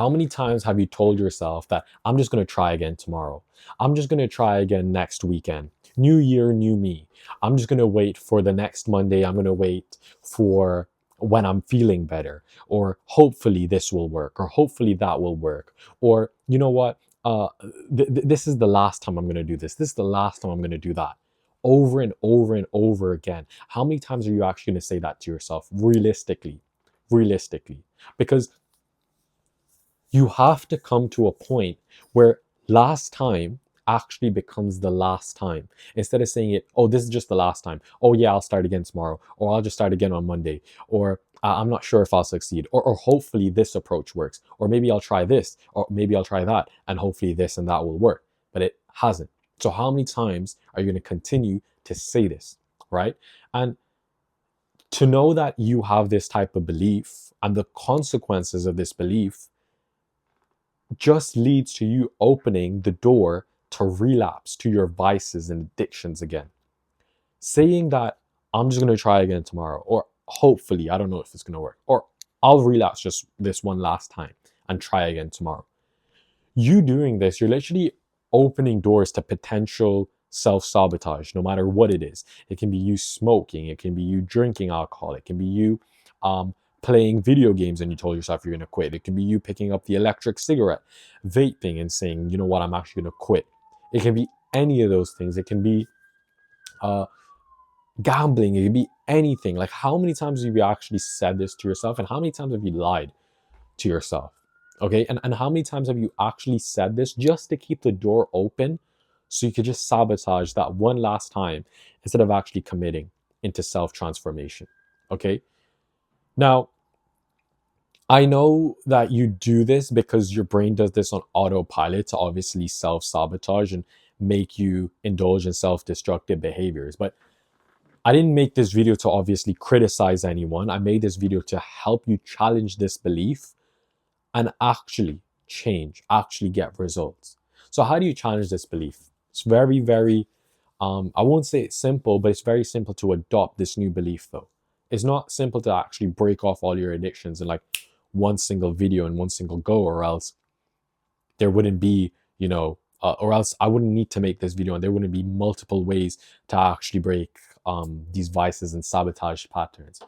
How many times have you told yourself that I'm just going to try again tomorrow? I'm just going to try again next weekend. New year, new me. I'm just going to wait for the next Monday. I'm going to wait for when I'm feeling better. Or hopefully this will work. Or hopefully that will work. Or you know what? This is the last time I'm going to do this. This is the last time I'm going to do that. Over and over and over again. How many times are you actually going to say that to yourself realistically? Realistically. Because you have to come to a point where last time actually becomes the last time. Instead of saying it, oh, this is just the last time. Oh, yeah, I'll start again tomorrow. Or I'll just start again on Monday. Or I'm not sure if I'll succeed. Or hopefully this approach works. Or maybe I'll try this. Or maybe I'll try that. And hopefully this and that will work. But it hasn't. So how many times are you going to continue to say this? Right? And to know that you have this type of belief and the consequences of this belief just leads to you opening the door to relapse to your vices and addictions again. Saying that I'm just going to try again tomorrow, or hopefully, I don't know if it's going to work, or I'll relapse just this one last time and try again tomorrow. You doing this, you're literally opening doors to potential self-sabotage, no matter what it is. It can be you smoking, it can be you drinking alcohol, it can be you playing video games and you told yourself you're going to quit. It can be you picking up the electric cigarette, vaping and saying, you know what, I'm actually going to quit. It can be any of those things. It can be uh, gambling. It can be anything. Like, how many times have you actually said this to yourself, and how many times have you lied to yourself? Okay, and how many times have you actually said this just to keep the door open so you could just sabotage that one last time instead of actually committing into self-transformation? Okay, now I know that you do this because your brain does this on autopilot to obviously self-sabotage and make you indulge in self-destructive behaviors. But I didn't make this video to obviously criticize anyone. I made this video to help you challenge this belief and actually change, actually get results. So how do you challenge this belief? It's very, very, I won't say it's simple, but it's very simple to adopt this new belief though. It's not simple to actually break off all your addictions in like one single video and one single go, or else there wouldn't be, or else I wouldn't need to make this video and there wouldn't be multiple ways to actually break these vices and sabotage patterns.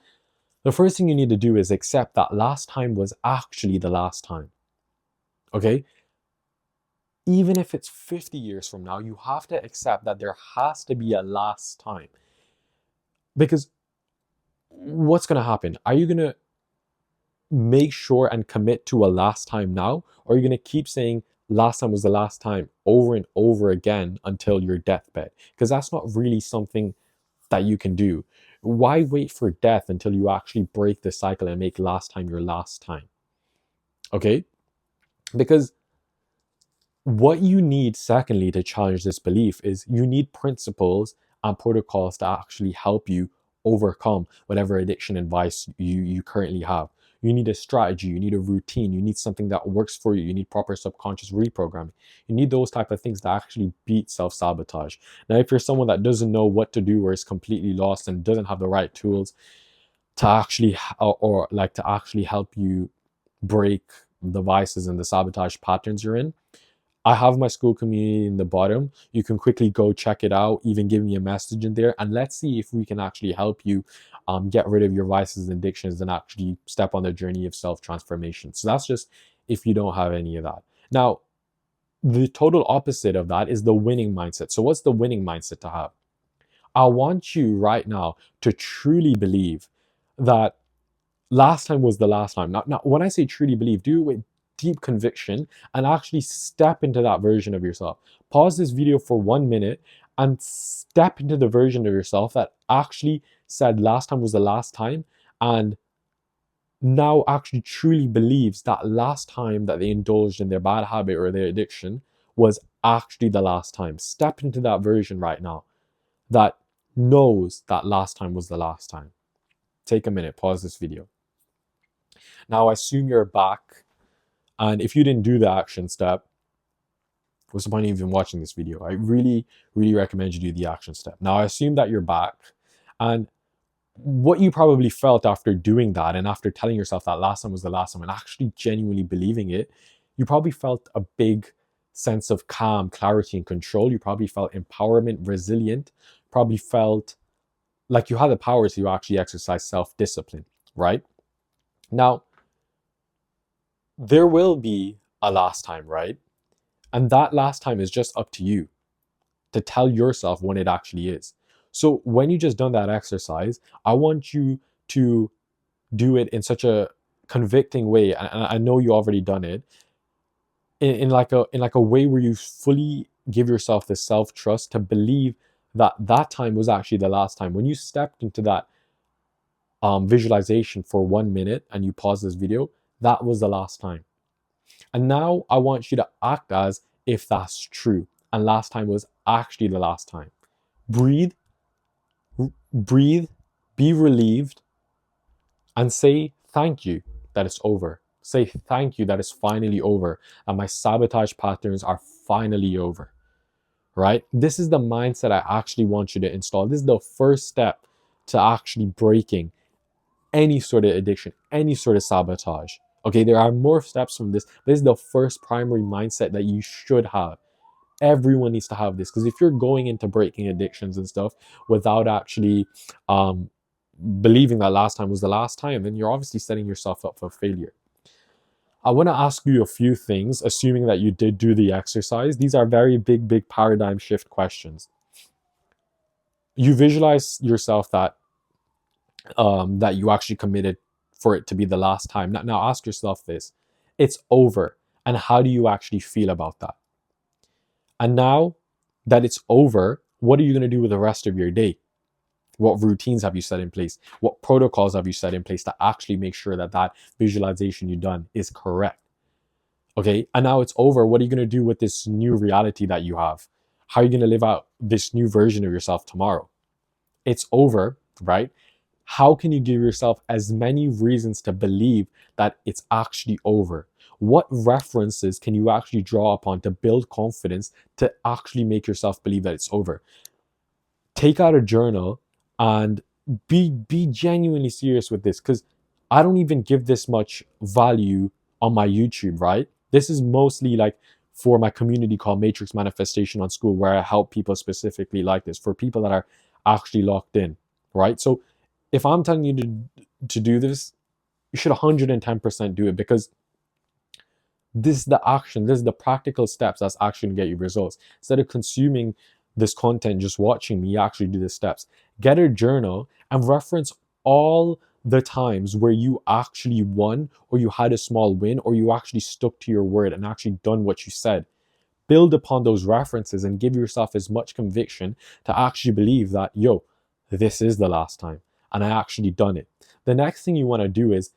The first thing you need to do is accept that last time was actually the last time. Okay? Even if it's 50 years from now, you have to accept that there has to be a last time. Because what's going to happen? Are you going to make sure and commit to a last time now? Or are you going to keep saying last time was the last time over and over again until your deathbed? Because that's not really something that you can do. Why wait for death until you actually break the cycle and make last time your last time? Okay? Because what you need, secondly, to challenge this belief is you need principles and protocols to actually help you overcome whatever addiction and vice you currently have. You need a strategy, you need a routine, you need something that works for you, you need proper subconscious reprogramming. You need those type of things to actually beat self-sabotage. Now, if you're someone that doesn't know what to do or is completely lost and doesn't have the right tools to actually, or like to actually help you break the vices and the sabotage patterns you're in, I have my school community in the bottom. You can quickly go check it out, even give me a message in there, and let's see if we can actually help you get rid of your vices and addictions and actually step on the journey of self-transformation. So that's just if you don't have any of that. Now, the total opposite of that is the winning mindset. So what's the winning mindset to have? I want you right now to truly believe that last time was the last time. Now, when I say truly believe, do it with deep conviction and actually step into that version of yourself. Pause this video for 1 minute and step into the version of yourself that actually said last time was the last time and now actually truly believes that last time that they indulged in their bad habit or their addiction was actually the last time. Step into that version right now that knows that last time was the last time. Take a minute, pause this video. Now, I assume you're back, and if you didn't do the action step, what's the point of even watching this video? I really, really recommend you do the action step. Now, I assume that you're back, and what you probably felt after doing that and after telling yourself that last time was the last time and actually genuinely believing it, you probably felt a big sense of calm, clarity, and control. You probably felt empowerment, resilient, probably felt like you had the power to actually exercise self discipline, right? Now, there will be a last time, right? And that last time is just up to you to tell yourself when it actually is. So when you just done that exercise, I want you to do it in such a convicting way, and I know you already done it in like a way where you fully give yourself the self trust to believe that that time was actually the last time. When you stepped into that visualization for 1 minute and you pause this video, that was the last time. And now I want you to act as if that's true. And last time was actually the last time. Breathe, breathe, be relieved, and say thank you that it's over. Say thank you that it's finally over. And my sabotage patterns are finally over. Right? This is the mindset I actually want you to install. This is the first step to actually breaking any sort of addiction, any sort of sabotage. Okay, there are more steps from this. This is the first primary mindset that you should have. Everyone needs to have this, because if you're going into breaking addictions and stuff without actually um, believing that last time was the last time, then you're obviously setting yourself up for failure. I want to ask you a few things, assuming that you did do the exercise. These are very big paradigm shift questions. You visualize yourself that you actually committed for it to be the last time. Now ask yourself this: it's over, and how do you actually feel about that? And now that it's over, what are you going to do with the rest of your day? What routines have you set in place? What protocols have you set in place to actually make sure that that visualization you've done is correct? Okay, and now it's over. What are you going to do with this new reality that you have? How are you going to live out this new version of yourself tomorrow? It's over, right? How can you give yourself as many reasons to believe that it's actually over? What references can you actually draw upon to build confidence to actually make yourself believe that it's over? Take out a journal and be genuinely serious with this, because I don't even give this much value on my YouTube, right? This is mostly like for my community called Matrix Manifestation on School, where I help people specifically like this, for people that are actually locked in, right? So if I'm telling you to do this, you should 110% do it, because this is the action, this is the practical steps that's actually gonna get you results. Instead of consuming this content, just watching me, actually do the steps. Get a journal and reference all the times where you actually won, or you had a small win, or you actually stuck to your word and actually done what you said. Build upon those references and give yourself as much conviction to actually believe that, yo, this is the last time and I actually done it. The next thing you want to do is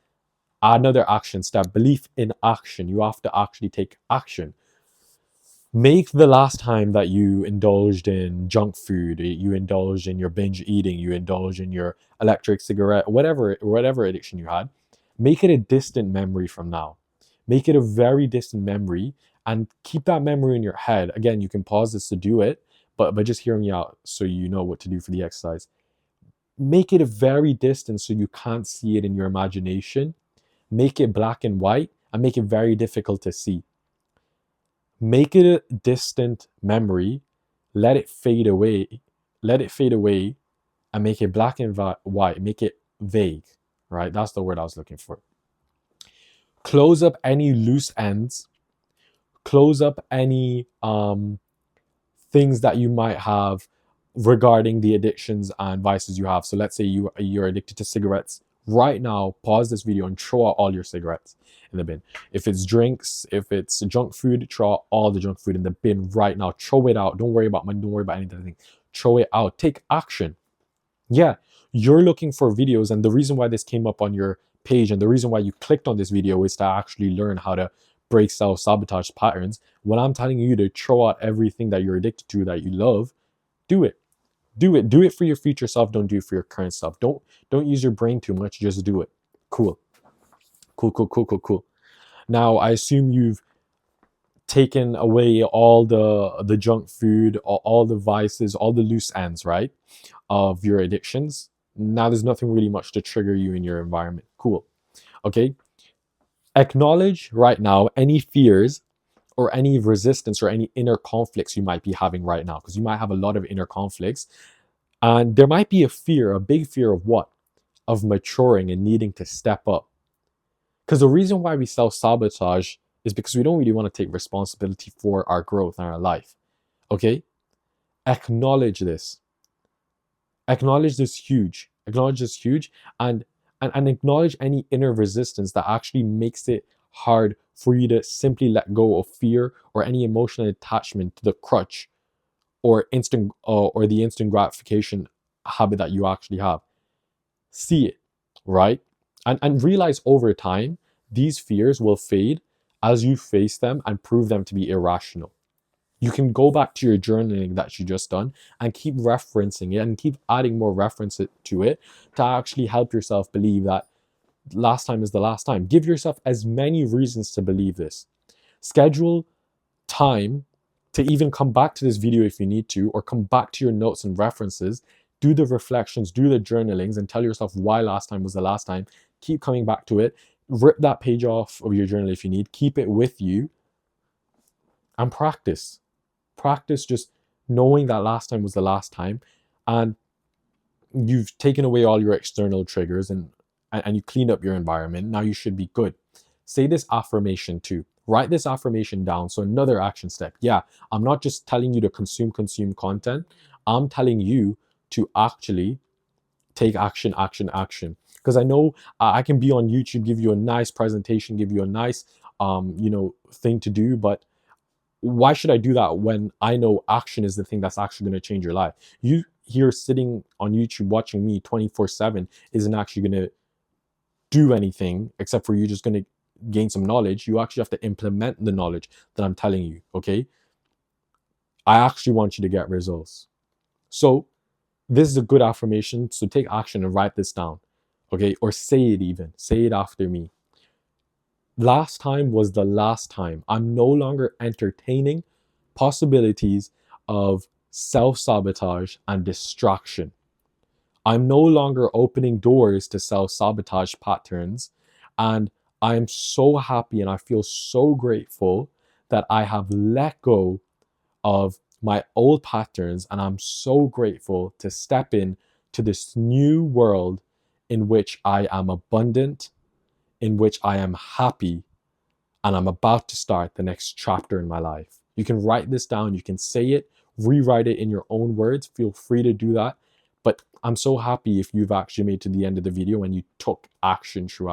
another action step: belief in action. You have to actually take action. Make the last time that you indulged in junk food, you indulged in your binge eating, you indulged in your electric cigarette, whatever addiction you had, make it a distant memory from now. Make it a very distant memory, and keep that memory in your head. Again, you can pause this to do it, but just hear me out so you know what to do for the exercise. Make it a very distant so you can't see it in your imagination. Make it black and white and make it very difficult to see. Make it a distant memory, let it fade away, and make it black and white, make it vague, right? That's the word I was looking for. Close up any loose ends, close up any things that you might have regarding the addictions and vices you have. So let's say you're addicted to cigarettes. Right now, pause this video and throw out all your cigarettes in the bin. If it's drinks, if it's junk food, throw out all the junk food in the bin right now. Throw it out. Don't worry about money. Don't worry about anything. Throw it out. Take action. Yeah, you're looking for videos, and the reason why this came up on your page and the reason why you clicked on this video is to actually learn how to break self-sabotage patterns. When I'm telling you to throw out everything that you're addicted to that you love, do it. Do it for your future self. Don't do it for your current self. Don't use your brain too much. Just do it. Cool. Cool. Now I assume you've taken away all the junk food, all the vices, all the loose ends, right, of your addictions. Now there's nothing really much to trigger you in your environment. Cool. Okay. Acknowledge right now any fears or any resistance or any inner conflicts you might be having right now, because you might have a lot of inner conflicts. And there might be a fear, a big fear of what? Of maturing and needing to step up. Because the reason why we self sabotage is because we don't really want to take responsibility for our growth and our life. Okay? Acknowledge this. Acknowledge this huge. Acknowledge this huge, and acknowledge any inner resistance that actually makes it hard for you to simply let go of fear or any emotional attachment to the crutch or or the instant gratification habit that you actually have. See it, right? And realize over time these fears will fade as you face them and prove them to be irrational. You can go back to your journaling that you just done and keep referencing it and keep adding more references to it to actually help yourself believe that last time is the last time. Give yourself as many reasons to believe this. Schedule time to even come back to this video if you need to, or come back to your notes and references, do the reflections, do the journalings, and tell yourself why last time was the last time. Keep coming back to it. Rip that page off of your journal if you need. Keep it with you and practice. Practice just knowing that last time was the last time, and you've taken away all your external triggers and you cleaned up your environment. Now you should be good. Say this affirmation too. Write this affirmation down. So another action step. Yeah, I'm not just telling you to consume content. I'm telling you to actually take action. Because I know I can be on YouTube, give you a nice presentation, give you a nice thing to do, but why should I do that when I know action is the thing that's actually going to change your life? You here sitting on YouTube watching me 24/7 isn't actually going to do anything except for you just going to gain some knowledge. You actually have to implement the knowledge that I'm telling you, okay? I actually want you to get results. So this is a good affirmation. So take action and write this down, okay? Or say it even. Say it after me. Last time was the last time. I'm no longer entertaining possibilities of self-sabotage and distraction. I'm no longer opening doors to self-sabotage patterns. And I'm so happy and I feel so grateful that I have let go of my old patterns. And I'm so grateful to step in to this new world in which I am abundant, in which I am happy, and I'm about to start the next chapter in my life. You can write this down, you can say it, rewrite it in your own words. Feel free to do that. But I'm so happy if you've actually made to the end of the video and you took action throughout.